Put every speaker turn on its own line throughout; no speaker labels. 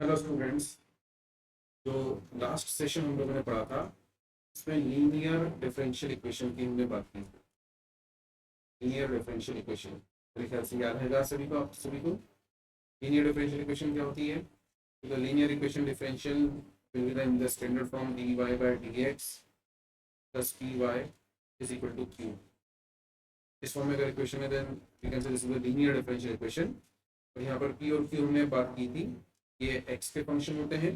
Hello students. जो last session हम लोगों ने पढ़ा था उसमें लीनियर डिफरेंशियल इक्वेशन की हमने बात की। लीनियर डिफरेंशियल इक्वेशन मेरे ख्याल से याद रहेगा सभी को, आप सभी को लीनियर डिफरेंशियल इक्वेशन क्या होती है। तो linear equation differential will be in the standard form dy by dx plus py is equal to q। इस फॉर्म में अगर इक्वेशन है then we can say this is the linear differential equation. और यहाँ पर p और q हमने बात की थी, ये x के फंक्शन होते हैं,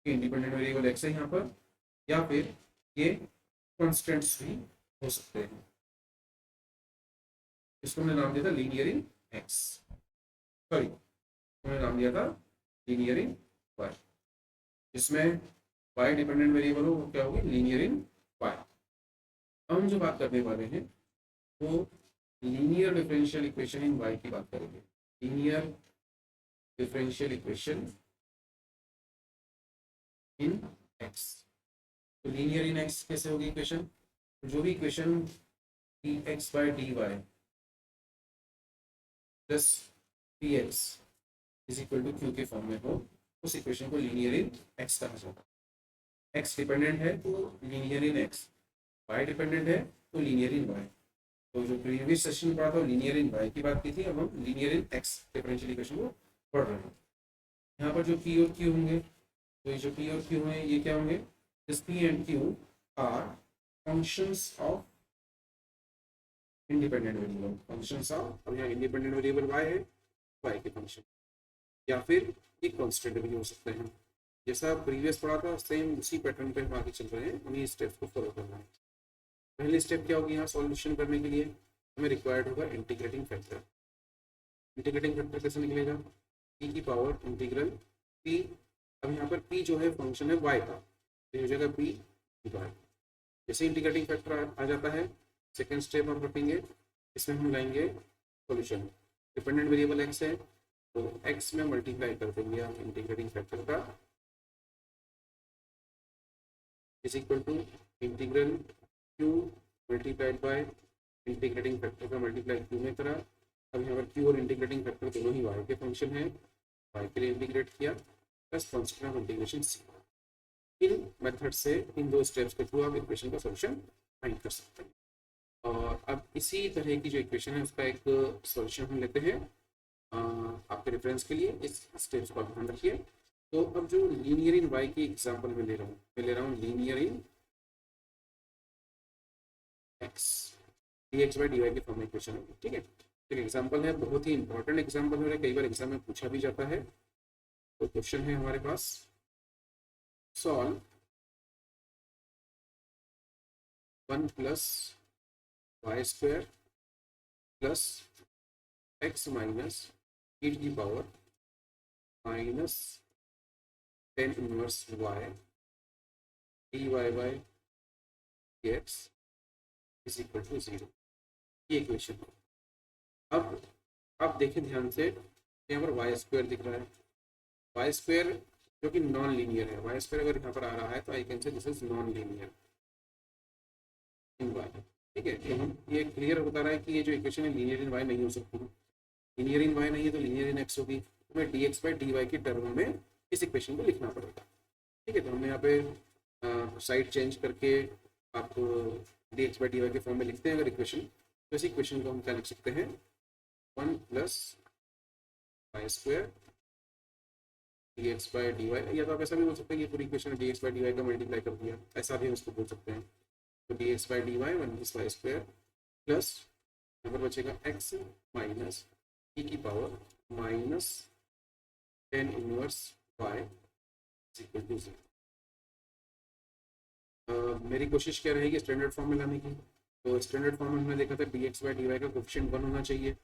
ये इंडिपेंडेंट वेरिएबल x है यहाँ पर, या फिर ये कॉन्स्टेंट्स भी हो सकते हैं। इसको हमने नाम दिया था लीनियर इन एक्स, सॉरी हमने नाम दिया था लीनियर इन वाई। जिसमें वाई डिपेंडेंट वेरिएबल हो वो क्या होगी, लीनियर इन वाई। हम जो बात करने वाले हैं वो linear differential equation in y की बात करेंगे। Linear differential equation in x. तो लीनियर इन एक्स कैसे होगी इक्वेशन, जो भी equation d x by d y plus p x is equal to q के फॉर्म में हो, उस इक्वेशन को लीनियर इन एक्स कहा जाता है। एक्स डिपेंडेंट है तो linear in x, y dependent है तो लीनियर इन वाई। तो जो प्रीवियस सेशन पढ़ा था लीनियर इन वाई की बात की थी, अब हम linear in x differential equation को पढ़ रहे हैं। यहाँ पर जो पी और क्यू होंगे, तो ये जो पी और क्यू हैं ये क्या होंगे, this P and Q R functions of independent variable, functions of, अब यहाँ इंडिपेंडेंट वेरिएबल वाई है, वाई के फंक्शन, या फिर एक कांस्टेंट भी हो सकते हैं। जैसा प्रीवियस पढ़ा था सेम उसी पैटर्न पे हम आगे चल रहे हैं, उन्हीं स्टेप्स को फॉलो करना है। पहली स्टेप क्या होगी, यहाँ सॉल्यूशन करने के लिए हमें रिक्वायर्ड होगा इंटीग्रेटिंग फैक्टर। इंटीग्रेटिंग फैक्टर कैसे निकलेगा, पी की पावर इंटीग्रल पी, अब यहाँ पर पी जो है फंक्शन है वाई का, तो हो जाएगा पी वाई। जैसे इंटीग्रेटिंग फैक्टर आ जाता है, सेकेंड स्टेप हम रखेंगे, इसमें हम लाएंगे सॉल्यूशन। डिपेंडेंट वेरिएबल एक्स है तो एक्स में मल्टीप्लाई कर देंगे हम इंटीग्रेटिंग फैक्टर का, is equal to integral q multiplied by integrating factor का मल्टीप्लाई क्यू में करा। अब यहाँ पर क्यू और इंटीग्रेटिंग फैक्टर दोनों ही वाई के फंक्शन है, वाई के लिए इंटीग्रेट किया plus constant of integration c. इन मेथड से, इन दो स्टेप्स के थ्रू आप इक्वेशन का सोल्यूशन फाइंड कर सकते हैं। और अब इसी तरह की जो इक्वेशन है उसका एक सॉल्यूशन हम लेते हैं आपके रेफरेंस के लिए, इस स्टेप्स को आप ध्यान रखिए। तो अब जो लीनियर इन वाई की एग्जांपल मैं ले रहा हूँ, linear in x, d x by d y की फॉर्म में इक्वेशन होगी, ठीक है। तो एग्जाम्पल है, बहुत ही इंपॉर्टेंट एग्जाम्पल है, कई बार एग्जाम में पूछा भी जाता है। तो क्वेश्चन है हमारे पास, solve 1 plus Y square plus X minus ई की power minus 10 inverse Y D Y by D X is equal to 0। ये इक्वेशन है। अब आप देखें ध्यान से, यहाँ पर वाई स्क्वायर दिख रहा है, वाई स्क्वायर जो कि नॉन लीनियर है, वाई स्क्वायर अगर यहाँ पर आ रहा है तो I can say this is non linear in y, ठीक है। तो हम ये क्लियर बता रहा है कि ये जो इक्वेशन है लीनियर इन वाई नहीं हो सकती, लीनियर इन वाई नहीं है तो लीनियर इन एक्स होगी, तो हमें d x by d y की टर्म में इस इक्वेशन को लिखना पड़ेगा, ठीक है। तो हमने यहाँ पे साइड चेंज करके आप d x by d y के फॉर्म में लिखते हैं अगर इक्वेशन, तो इस इक्वेशन को हम क्या लिख सकते हैं, 1 plus Y square d x by d y, या तो आप ऐसा भी बोल सकते हैं कि पूरी equation d x by d y का मल्टीप्लाई कर दिया, ऐसा भी हम इसको बोल सकते हैं। तो d x by d y 1 plus Y square plus यहाँ पर बचेगा एक्स माइनस ई की power minus 10 inverse y is equal to 0। मेरी कोशिश क्या रहेगी स्टैंडर्ड फॉर्म में लाने की। तो स्टैंडर्ड फॉर्म में हमने देखा था d x by d y का कोफिशिएंट 1 होना चाहिए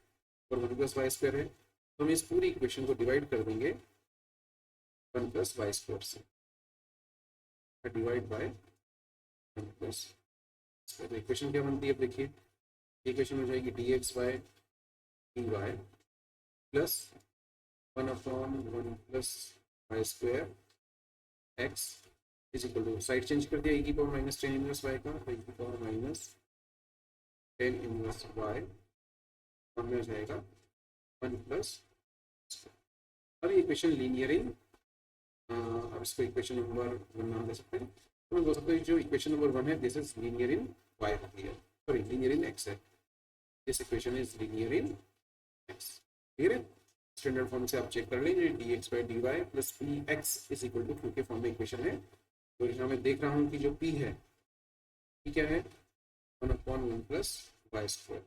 और 1 प्लस वाई स्क्वायर है, तो हम इस पूरी इक्वेशन को डिवाइड कर देंगे 1 प्लस वाई स्क्वायर से, divide by 1 plus square. Equation क्या बनती है, अब देखिए इक्वेशन हो जाएगी d x by d y plus 1 upon 1 plus Y square x is equal to, side change कर दिया, e की पावर माइनस 10 इनवर्स वाई का, तो e की पावर माइनस 10 इनवर्स वाई में हो जाएगा 1 प्लस। अब इक्वेशन लीनियर इन अब इसको इक्वेशन नंबर 1 नाम दे सकते हैं। तो मैं बोल सकता हूँ जो इक्वेशन नंबर 1 है this is linear in y होती है, सॉरी लीनियर इन x है, this equation is linear in x। Clear है? स्टैंडर्ड फॉर्म से आप चेक कर लीजिए, dx by d y plus p x is equal to q के फॉर्म में इक्वेशन है। तो यहाँ मैं देख रहा हूँ कि जो p है, p क्या है, 1/1 प्लस वाई स्क्वायर,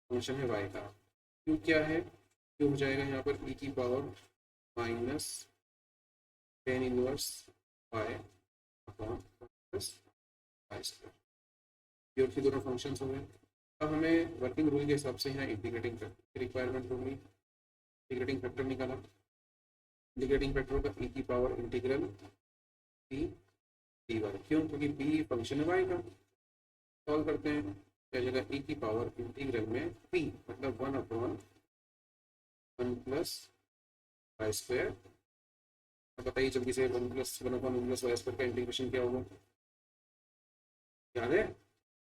फंक्शन है y का। q क्या है, q हो जाएगा यहाँ पर e की power minus ten inverse y upon plus Y square. ये उसके दोनों फंक्शंस हो गए। अब हमें वर्किंग रूल के हिसाब से यहाँ इंटीग्रेटिंग फैक्टर की रिक्वायरमेंट होगी। इंटीग्रेटिंग फैक्टर निकाला, इंटीग्रेटिंग फैक्टर होगा e की पावर इंटीग्रल p dy। क्यों? क्योंकि p फंक्शन है y का। सॉल्व करते हैं, क्या जगह e की पावर इंटीग्रल में p मतलब 1/1 प्लस वाई स्क्वायर। अब बताइए जल्दी से 1 प्लस 1/1 प्लस वाई स्क्वायर का इंटीग्रेशन क्या होगा, याद है?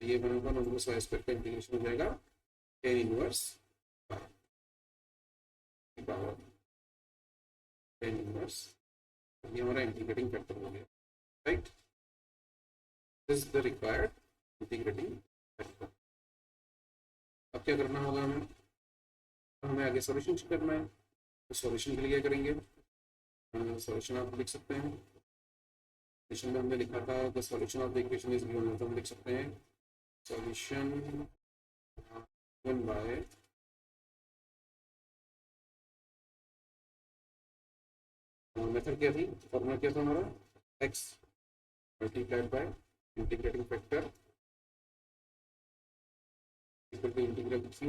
ये 1/1 प्लस वाई स्क्वायर का इंटीग्रेशन हो जाएगा tan inverse power ten inverse, ये हमारा इंटीग्रेटिंग फैक्टर हो गया, right? This is the required integrating factor. अब क्या करना होगा हमें, हमें आगे सॉल्यूशन करना है। तो सॉल्यूशन के लिए क्या करेंगे, सॉल्यूशन आप लिख सकते हैं, सॉल्यूशन में हमने लिखा था the solution of the equation is given, तो हम लिख सकते हैं सॉल्यूशन गिवन बाय मेथड क्या थी, फॉर्मूला क्या था हमारा, x multiplied by integrating factor equal to integral q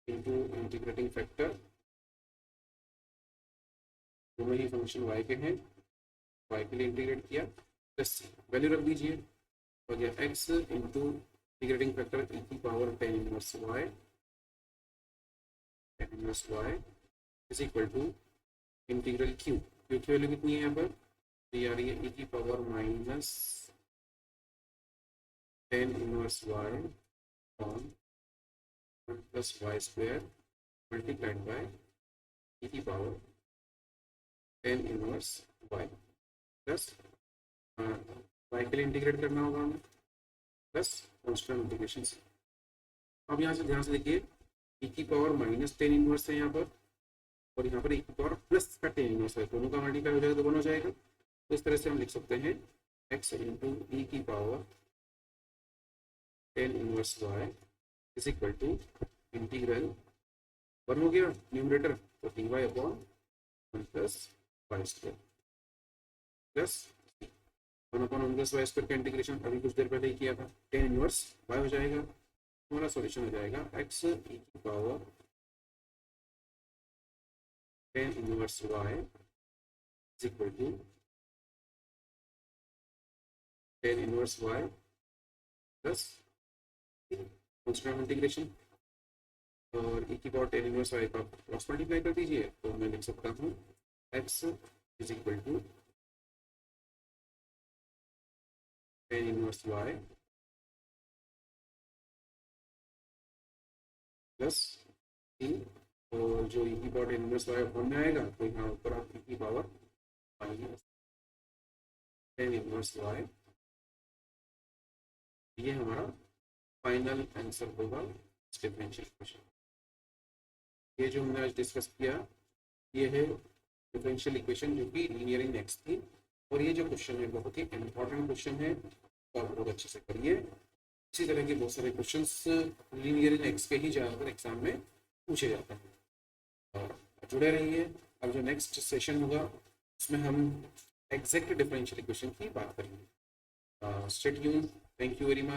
into integrating factor, दोनों ही फंक्शन y के हैं, y के लिए इंटीग्रेट किया, प्लस वैल्यू रख दीजिए, हो गया x into integrating factor e की power ten inverse y is equal to integral q की वैल्यू कितनी है यहाँ पर, तो ये आ रही है e की power minus ten inverse y on plus Y square multiplied by e की power ten inverse y plus y के लिए इंटीग्रेट करना होगा हमें, प्लस कॉन्स्टेंट इंटीग्रेशन से। अब यहाँ से ध्यान से देखिए, e की पावर माइनस टेन इनवर्स है यहाँ पर, और यहाँ पर e की पावर प्लस का टेन इनवर्स है, दोनों का मल्टीप्लाई हो जाएगा तो 1 हो जाएगा। तो इस तरह से हम लिख सकते हैं x इंटू e की power ten inverse y is equal to integral 1 हो गया न्यूमरेटर, तो dy upon 1 plus Y square plus 1/1 plus Y square का इंटीग्रेशन अभी कुछ देर पहले ही किया था, टेन इनवर्स y हो जाएगा। हमारा सॉल्यूशन हो जाएगा x e की power ten inverse y is equal to ten inverse y plus constant integration, और e की पावर टेन इनवर्स y का क्रॉस मल्टीप्लाई कर दीजिए, तो मैं लिख सकता हूँ x is equal to ten inverse y plus e, और जो e की power ten inverse y one में आएगा तो यहाँ ऊपर आप e की power minus ten inverse y, ये हमारा फाइनल आंसर होगा डिफरेंशियल इक्वेशन। ये जो हमने आज डिस्कस किया ये है डिफरेंशियल इक्वेशन जो कि लीनियर इन x थी, और ये जो क्वेश्चन है बहुत ही इंपॉर्टेंट क्वेश्चन है, तो आप बहुत अच्छे से करिए। इसी तरह के बहुत सारे क्वेश्चंस लीनियर इन x के ही ज़्यादातर एग्जाम में पूछे जाते हैं, और जुड़े रहिए। अब जो नेक्स्ट सेशन होगा उसमें हम एग्जैक्ट डिफरेंशियल इक्वेशन की बात करेंगे। Stay tuned, thank you very much.